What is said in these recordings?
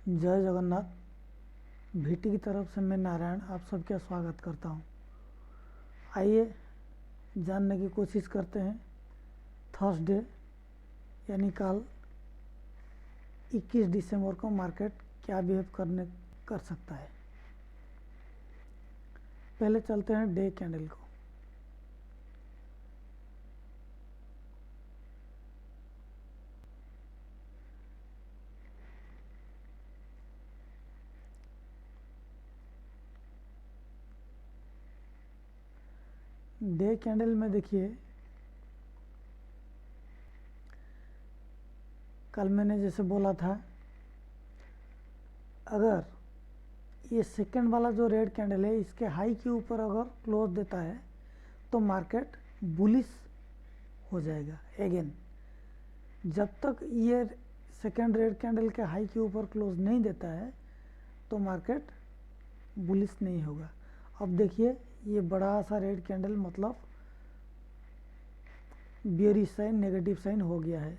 जय जगन्नाथ। भीटी की तरफ से मैं नारायण आप सबका स्वागत करता हूँ। आइए जानने की कोशिश करते हैं थर्सडे यानी कल 21 दिसंबर को मार्केट क्या बिहेव कर सकता है। पहले चलते हैं डे कैंडल को। डे कैंडल में देखिए, कल मैंने जैसे बोला था, अगर ये सेकंड वाला जो रेड कैंडल है इसके हाई के ऊपर अगर क्लोज देता है तो मार्केट बुलिश हो जाएगा अगेन। जब तक ये सेकंड रेड कैंडल के हाई के ऊपर क्लोज नहीं देता है तो मार्केट बुलिश नहीं होगा। अब देखिए, ये बड़ा सा रेड कैंडल मतलब बेयरिश साइन, नेगेटिव साइन हो गया है।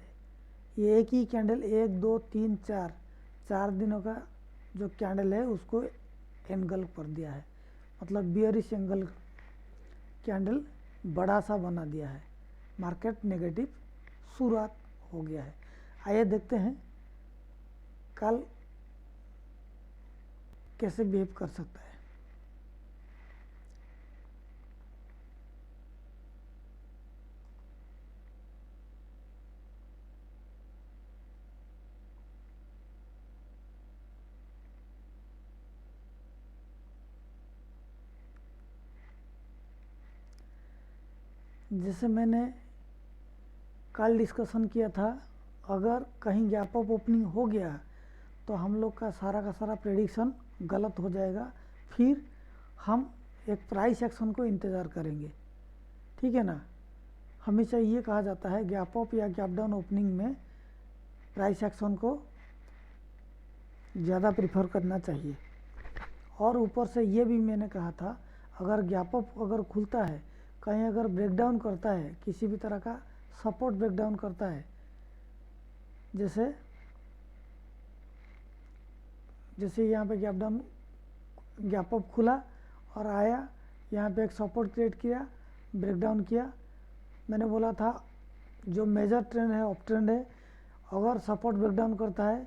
ये एक ही कैंडल 1 2 3 4 दिनों का जो कैंडल है उसको एंगल कर दिया है, मतलब बेयरिश एंगल कैंडल बड़ा सा बना दिया है। मार्केट नेगेटिव शुरुआत हो गया है। आइए देखते हैं कल कैसे बिहेव कर सकता है। जैसे मैंने कल डिस्कशन किया था, अगर कहीं गैप अप ओपनिंग हो गया तो हम लोग का सारा प्रेडिक्शन गलत हो जाएगा। फिर हम एक प्राइस एक्शन को इंतज़ार करेंगे, ठीक है ना। हमेशा ये कहा जाता है गैप अप या गैप डाउन ओपनिंग में प्राइस एक्शन को ज़्यादा प्रीफर करना चाहिए। और ऊपर से ये भी मैंने कहा था, अगर गैप अप अगर खुलता है, कहीं अगर ब्रेकडाउन करता है, किसी भी तरह का सपोर्ट ब्रेकडाउन करता है, जैसे यहाँ पे गैप अप खुला और आया, यहाँ पे एक सपोर्ट क्रिएट किया, ब्रेकडाउन किया। मैंने बोला था जो मेजर ट्रेंड है, अप ट्रेंड है, अगर सपोर्ट ब्रेकडाउन करता है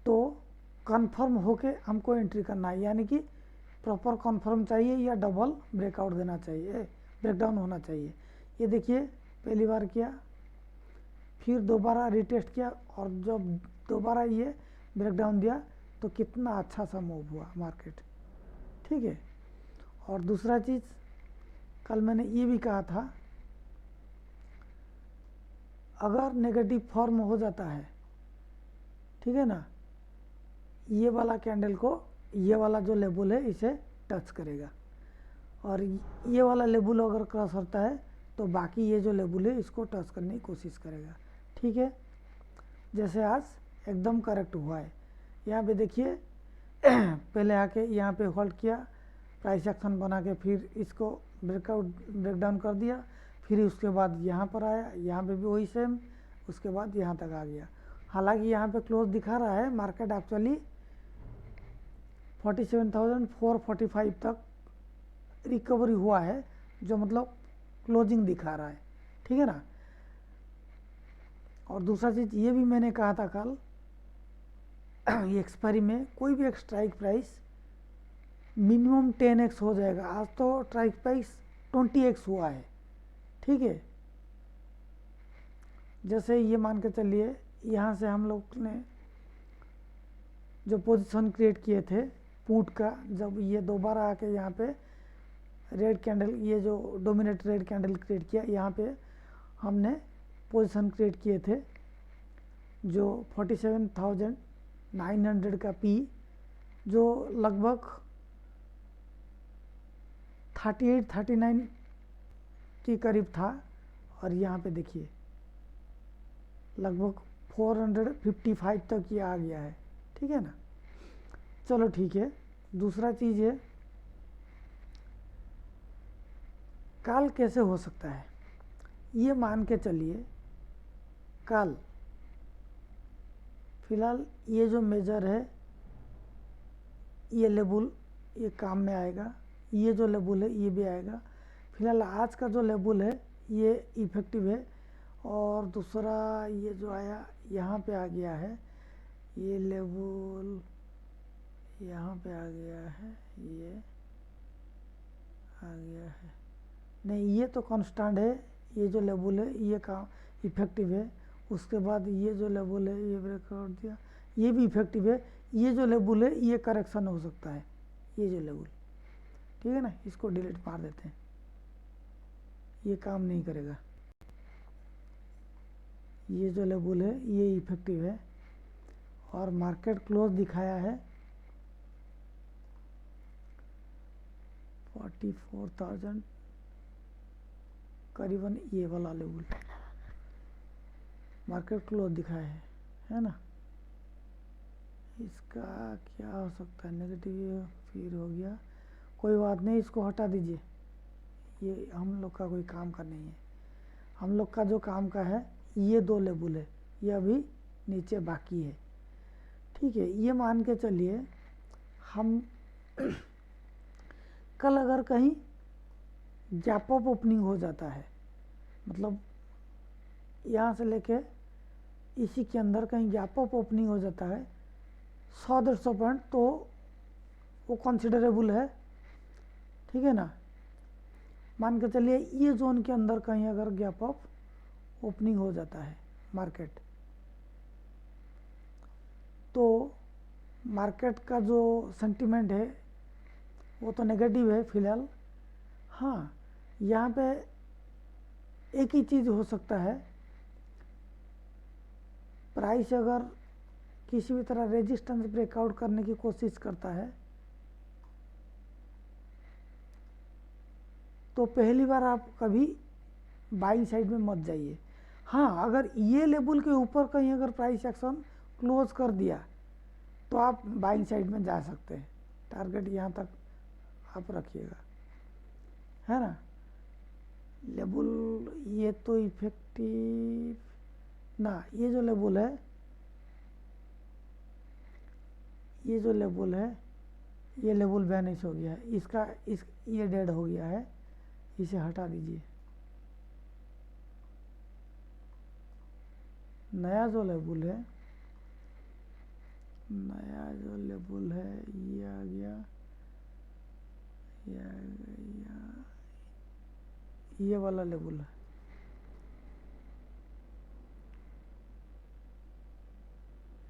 तो कंफर्म होके हमको एंट्री करना है, यानी कि प्रॉपर कंफर्म चाहिए या डबल ब्रेकआउट देना चाहिए, ब्रेकडाउन होना चाहिए। ये देखिए, पहली बार किया, फिर दोबारा रिटेस्ट किया और जब दोबारा ये ब्रेकडाउन दिया तो कितना अच्छा सा मूव हुआ मार्केट, ठीक है। और दूसरा चीज़, कल मैंने ये भी कहा था, अगर नेगेटिव फॉर्म हो जाता है, ठीक है ना, ये वाला कैंडल को ये वाला जो लेवल है इसे टच करेगा, और ये वाला लेवल अगर क्रॉस होता है तो बाकी ये जो लेवल है इसको टच करने की कोशिश करेगा, ठीक है। जैसे आज एकदम करेक्ट हुआ है। यहाँ पे देखिए पहले आके यहाँ पे होल्ड किया, प्राइस एक्शन बना के फिर इसको ब्रेकडाउन कर दिया, फिर उसके बाद यहाँ पर आया, यहाँ पे भी वही सेम, उसके बाद यहाँ तक आ गया। हालांकि यहाँ पे क्लोज दिखा रहा है, मार्केट एक्चुअली 47,445 तक रिकवरी हुआ है, जो मतलब क्लोजिंग दिखा रहा है, ठीक है ना। और दूसरा चीज़ ये भी मैंने कहा था कल, ये एक्सपायरी में कोई भी एक स्ट्राइक प्राइस मिनिमम 10x हो जाएगा। आज तो स्ट्राइक प्राइस 20x हुआ है, ठीक है। जैसे ये मान के चलिए, यहाँ से हम लोग ने जो पोजीशन क्रिएट किए थे पुट का, जब ये दोबारा आके यहाँ पे रेड कैंडल, ये जो डोमिनेट रेड कैंडल क्रिएट किया, यहाँ पे हमने पोजीशन क्रिएट किए थे जो 47,900 का पी, जो लगभग 38-39 के करीब था, और यहाँ पे देखिए लगभग 455 तक ये आ गया है, ठीक है ना। चलो ठीक है। दूसरा चीज़ है, कल कैसे हो सकता है। ये मान के चलिए कल फिलहाल ये जो मेजर है ये लेबल ये काम में आएगा, ये जो लेबल है ये भी आएगा। फिलहाल आज का जो लेबल है ये इफेक्टिव है। और दूसरा ये जो आया यहाँ पे आ गया है, ये लेबल यहाँ पे आ गया है, ये आ गया है, नहीं ये तो कांस्टेंट है, ये जो लेबल है ये काम इफेक्टिव है। उसके बाद ये जो लेबल है ये ब्रेकआउट दिया, ये भी इफेक्टिव है। ये जो लेबल है ये करेक्शन हो सकता है, ये जो लेबल, ठीक है ना, इसको डिलीट मार देते हैं, ये काम नहीं करेगा। ये जो लेबल है ये इफेक्टिव है। और मार्केट क्लोज दिखाया है 44,000 करीबन, ये वाला लेवल मार्केट क्लोज दिखाया है ना। इसका क्या हो सकता है, नेगेटिव फिर हो गया, कोई बात नहीं, इसको हटा दीजिए, ये हम लोग का कोई काम का नहीं है। हम लोग का जो काम का है ये दो लेबल है, ये अभी नीचे बाकी है, ठीक है। ये मान के चलिए हम कल अगर कहीं गैप अप ओपनिंग हो जाता है, मतलब यहाँ से लेके इसी के अंदर कहीं गैप अप ओपनिंग हो जाता है 100-150 पॉइंट, तो वो कंसिडरेबल है, ठीक है ना। मान के चलिए ये जोन के अंदर कहीं अगर गैप अप ओपनिंग हो जाता है मार्केट, तो मार्केट का जो सेंटीमेंट है वो तो नेगेटिव है फिलहाल। हाँ, यहाँ पे एक ही चीज़ हो सकता है, प्राइस अगर किसी भी तरह रेजिस्टेंस ब्रेकआउट करने की कोशिश करता है तो पहली बार आप कभी बाइंग साइड में मत जाइए। हाँ, अगर ये लेवल के ऊपर कहीं अगर प्राइस एक्शन क्लोज कर दिया तो आप बाइंग साइड में जा सकते हैं, टारगेट यहाँ तक आप रखिएगा, है ना। लेवल ये तो इफेक्टिव ना, ये जो लेवल है, ये जो लेवल है ये लेवल वैनिश हो गया है, इसका ये डेड हो गया है, इसे हटा दीजिए। नया जो लेवल है, नया जो लेवल है ये आ गया, ये आ गया, ये वाला लेवल है,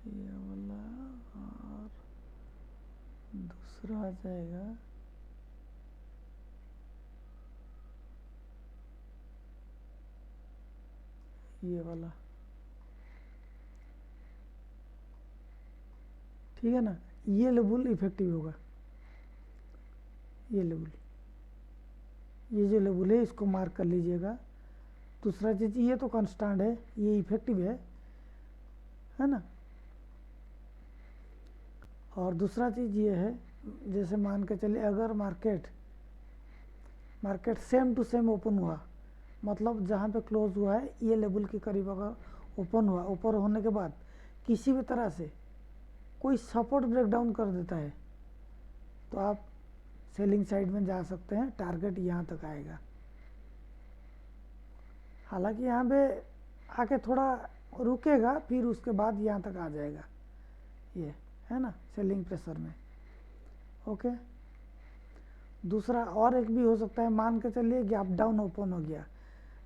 ये वाला, और दूसरा आ जाएगा ये वाला, ठीक है ना। ये लेवल इफेक्टिव होगा, ये लेवल, ये जो लेवल है इसको मार्क कर लीजिएगा। दूसरा चीज़ ये तो कांस्टेंट है, ये इफेक्टिव है ना। और दूसरा चीज़ ये है, जैसे मान के चलिए अगर market same to same open हुआ, मतलब जहाँ पे क्लोज हुआ है ये लेवल के करीब अगर ओपन हुआ, ऊपर होने के बाद किसी भी तरह से कोई सपोर्ट ब्रेकडाउन कर देता है तो आप सेलिंग साइड में जा सकते हैं, टारगेट यहाँ तक आएगा। हालांकि यहाँ पे आके थोड़ा रुकेगा, फिर उसके बाद यहाँ तक आ जाएगा, ये है ना, सेलिंग प्रेशर में। ओके, दूसरा और एक भी हो सकता है, मान के चलिए गैप डाउन ओपन हो गया,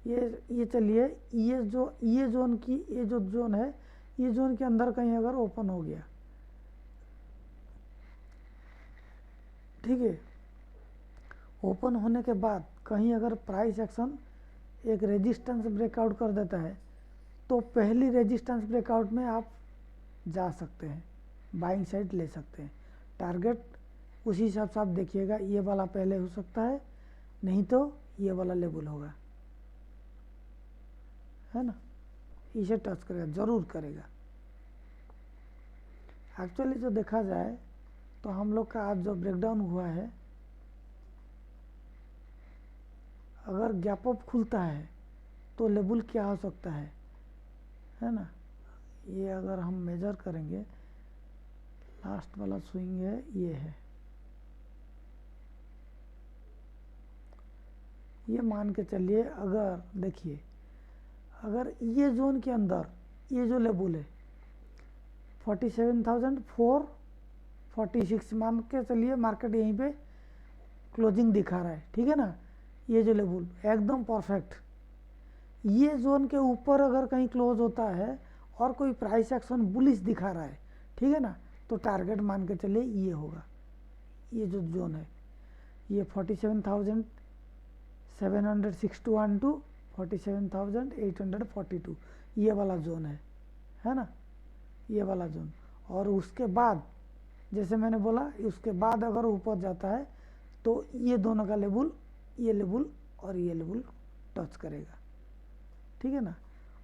ये चलिए ये जोन की, ये जो जोन है ये जोन के अंदर कहीं अगर ओपन हो गया, ठीक है, ओपन होने के बाद कहीं अगर प्राइस एक्शन एक रेजिस्टेंस ब्रेकआउट कर देता है तो पहली रेजिस्टेंस ब्रेकआउट में आप जा सकते हैं, बाइंग साइड ले सकते हैं। टारगेट उसी हिसाब से आप देखिएगा, ये वाला पहले हो सकता है, नहीं तो ये वाला लेवल होगा, है ना, इसे टच करेगा, ज़रूर करेगा। एक्चुअली जो देखा जाए तो हम लोग का आज जो ब्रेकडाउन हुआ है, अगर गैप अप खुलता है तो लेवल क्या हो सकता है ना। ये अगर हम मेजर करेंगे लास्ट वाला स्विंग है ये है, ये मान के चलिए। अगर देखिए अगर ये जोन के अंदर ये जो लेवल है 47,446 मान के चलिए, मार्केट यहीं पे क्लोजिंग दिखा रहा है, ठीक है ना। ये जो लेवल एकदम परफेक्ट, ये जोन के ऊपर अगर कहीं क्लोज होता है और कोई प्राइस एक्शन बुलिश दिखा रहा है, ठीक है ना, तो टारगेट मान के चलिए ये होगा। ये जो जोन है ये 47,761 टू 47,842 ये वाला जोन है ना, ये वाला जोन। और उसके बाद जैसे मैंने बोला, उसके बाद अगर ऊपर जाता है तो ये दोनों का लेवल, ये लेवल और ये लेवल टच करेगा, ठीक है ना।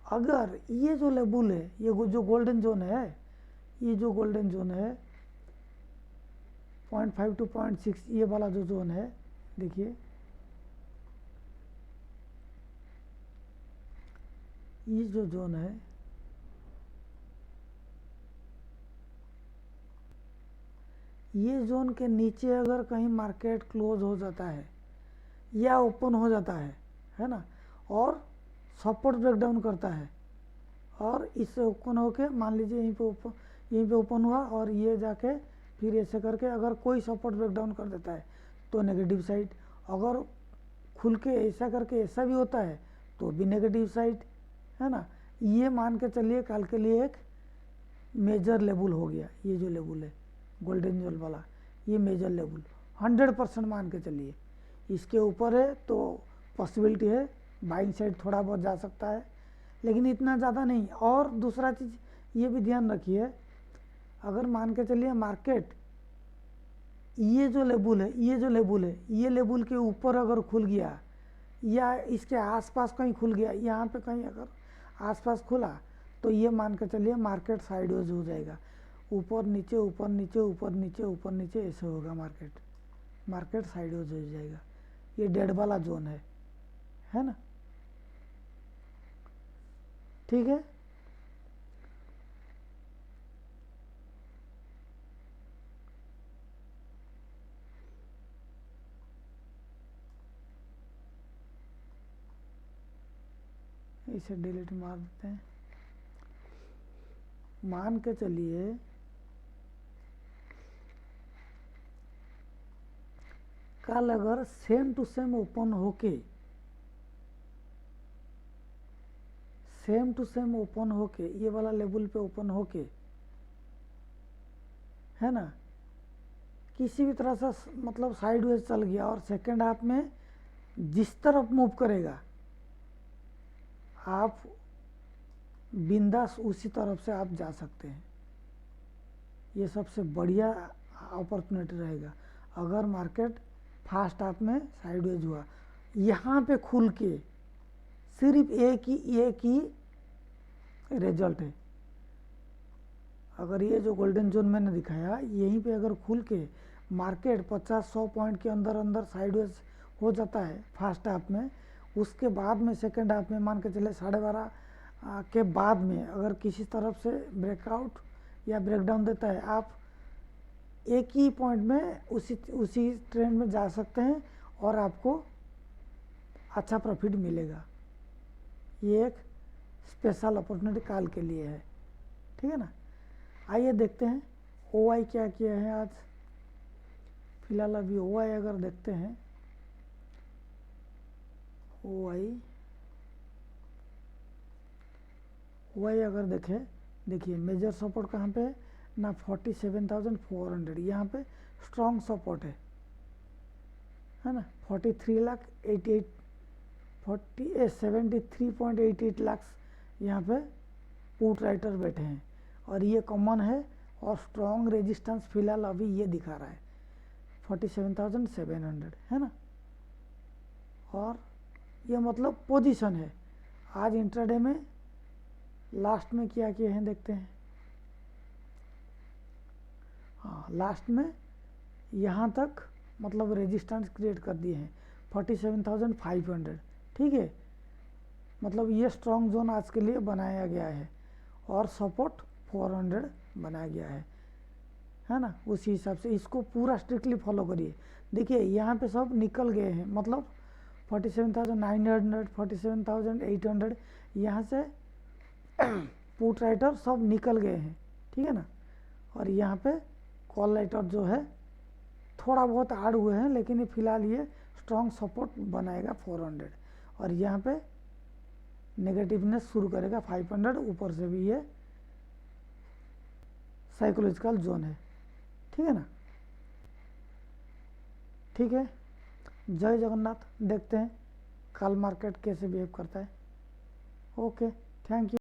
अगर ये जो लेवल है, ये जो गोल्डन जोन है, ये जो गोल्डन जोन है 0.5 टू 0.6 ये वाला जो जोन है, देखिए ये जो जोन है ये जोन के नीचे अगर कहीं मार्केट क्लोज हो जाता है या ओपन हो जाता है ना, और सपोर्ट ब्रेकडाउन करता है और इससे ओपन होके मान लीजिए यहीं पे ओपन हुआ और ये जाके फिर ऐसे करके अगर कोई सपोर्ट ब्रेकडाउन कर देता है तो नेगेटिव साइड, अगर खुल के ऐसा करके ऐसा भी होता है तो भी नेगेटिव साइड, है ना। ये मान के चलिए कल के लिए एक मेजर लेवल हो गया। ये जो लेवल है गोल्डन जोन वाला, ये मेजर लेवल 100% मान के चलिए। इसके ऊपर है तो पॉसिबिलिटी है बाइंग साइड थोड़ा बहुत जा सकता है, लेकिन इतना ज़्यादा नहीं। और दूसरा चीज़ ये भी ध्यान रखिए, अगर मान के चलिए मार्केट ये जो लेवल है ये लेवल के ऊपर अगर खुल गया या इसके आसपास कहीं खुल गया, यहाँ पे कहीं अगर आसपास खुला तो ये मान के चलिए मार्केट साइडवेज हो जाएगा, ऊपर नीचे ऊपर नीचे ऊपर नीचे ऊपर नीचे ऐसे होगा मार्केट साइडवेज हो जाएगा। ये डेड वाला जोन है ना, ठीक है। इसे डिलीट मार देते हैं। मान के चलिए कल अगर सेम टू सेम ओपन होके ये वाला लेवल पे ओपन होके, है ना, किसी भी तरह से मतलब साइडवेज चल गया और सेकेंड हाफ में जिस तरफ मूव करेगा आप बिंदास उसी तरफ से आप जा सकते हैं। ये सबसे बढ़िया अपॉर्चुनिटी रहेगा। अगर मार्केट फास्ट हाफ में साइडवेज हुआ, यहाँ पे खुल के सिर्फ एक ही रिजल्ट है। अगर ये जो गोल्डन जोन मैंने दिखाया यहीं पे अगर खुल के मार्केट 50-100 पॉइंट के अंदर साइडवेज हो जाता है फास्ट हाफ में, उसके बाद में सेकेंड हाफ में मान के चले 12:30 के बाद में अगर किसी तरफ से ब्रेकआउट या ब्रेकडाउन देता है, आप एक ही पॉइंट में उसी ट्रेंड में जा सकते हैं और आपको अच्छा प्रॉफिट मिलेगा। ये एक स्पेशल अपॉर्चुनिटी कल के लिए है, ठीक है ना। आइए देखते हैं OI क्या किया है आज। फिलहाल अभी OI अगर देखते हैं, OI अगर देखिए मेजर सपोर्ट कहाँ पे है ना, 47,400 यहाँ पे स्ट्रॉन्ग सपोर्ट है ना। 73.88 लाख यहाँ पे पुट राइटर बैठे हैं और ये कॉमन है और स्ट्रॉन्ग रेजिस्टेंस फिलहाल अभी ये दिखा रहा है 47,700, है ना। और ये मतलब पोजीशन है। आज इंट्राडे में लास्ट में क्या किए हैं देखते हैं। हाँ, लास्ट में यहाँ तक मतलब रेजिस्टेंस क्रिएट कर दिए हैं 47,500, ठीक है। मतलब ये स्ट्रॉन्ग जोन आज के लिए बनाया गया है और सपोर्ट 400 बनाया गया है है ना, उसी हिसाब से इसको पूरा स्ट्रिक्टली फॉलो करिए। देखिए यहाँ पे सब निकल गए हैं, मतलब 47,900, 47,800 यहाँ से पुट राइटर सब निकल गए हैं, ठीक है ना। और यहाँ पे कॉल राइटर जो है थोड़ा बहुत ऐड हुए हैं, लेकिन ये फिलहाल ये स्ट्रॉन्ग सपोर्ट बनाएगा 400। और यहाँ पे नेगेटिवनेस शुरू करेगा 500, ऊपर से भी ये साइकोलॉजिकल जोन है, ठीक है ना। ठीक है, जय जगन्नाथ। देखते हैं कल मार्केट कैसे बिहेव करता है। Okay, thank you.